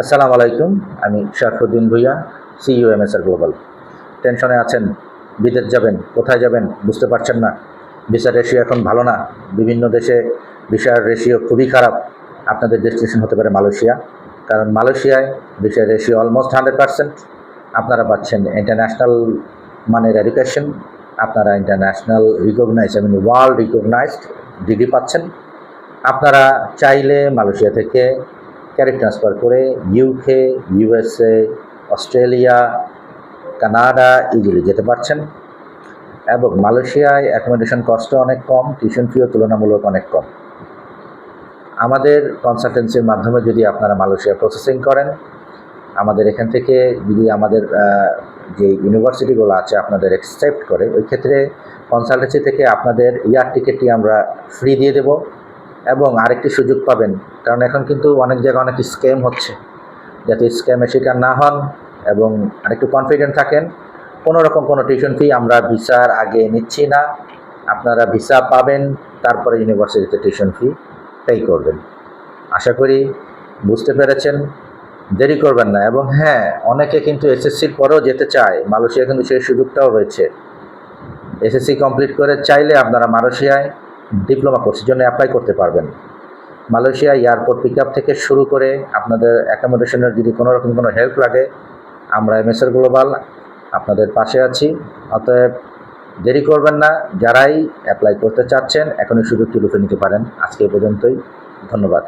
আসসালামু আলাইকুম। আমি Sharafuddin Bhuiyan, CEO MSR global. টেনশনে আছেন, বিদেশ যাবেন, কোথায় যাবেন বুঝতে পারছেন না। ভিসার রেশিও এখন ভালো না। বিভিন্ন দেশে ভিসার রেশিও খুবই খারাপ। আপনাদের ডেস্টিনেশন হতে পারে মালয়েশিয়া, কারণ মালয়েশিয়ায় ভিসার রেশিও অলমোস্ট 100%। আপনারা পাচ্ছেন ইন্টারন্যাশনাল মানের এডুকেশন, আপনারা ইন্টারন্যাশনাল ওয়ার্ল্ড রিকগনাইজড ডিগ্রি পাচ্ছেন। আপনারা চাইলে মালয়েশিয়া থেকে ক্যারিয়ার ট্রান্সফার করে UK, USA, Australia, Canada easily যেতে পারছেন। এবং মালয়েশিয়ায় অ্যাকোমোডেশন কস্টও অনেক কম, টিউশন ফিও তুলনামূলক অনেক কম। আমাদের কনসালটেন্সির মাধ্যমে যদি আপনারা মালয়েশিয়া প্রসেসিং করেন, আমাদের এখান থেকে যদি আমাদের যে ইউনিভার্সিটিগুলো আছে আপনাদের অ্যাকসেপ্ট করে, ওই ক্ষেত্রে কনসালটেন্সি থেকে আপনাদের এয়ার টিকিটটি আমরা ফ্রি দিয়ে দেব। এবং আরেকটি সুযোগ পাবেন, কারণ এখন কিন্তু অনেক জায়গায় অনেক স্ক্যাম হচ্ছে। যাতে স্ক্যামের শিকার না হন এবং আরেকটু কনফিডেন্ট থাকেন, কোনো রকম কোনো টিউশন ফি আমরা ভিসার আগে নিচ্ছি না। আপনারা ভিসা পাবেন, তারপরে ইউনিভার্সিটিতে টিউশন ফি পে করবেন। আশা করি বুঝতে পেরেছেন। দেরি করবেন না। এবং হ্যাঁ, অনেকে কিন্তু এসএসসির পরেও যেতে চায় মালয়েশিয়া, কিন্তু সেই সুযোগটাও রয়েছে। এসএসসি কমপ্লিট করে চাইলে আপনারা মালয়েশিয়ায় ডিপ্লোমা কোর্সের জন্য অ্যাপ্লাই করতে পারবেন। মালয়েশিয়া এয়ারপোর্ট পিক আপ থেকে শুরু করে আপনাদের অ্যাকোমোডেশনের যদি কোনো রকম কোনো হেল্প লাগে, আমরা এমএসআর গ্লোবাল আপনাদের পাশে আছি। অতএব দেরি করবেন না। যারাই অ্যাপ্লাই করতে চাচ্ছেন এখনই সুযোগটি লুফে নিতে পারেন। আজকে এই পর্যন্তই। ধন্যবাদ।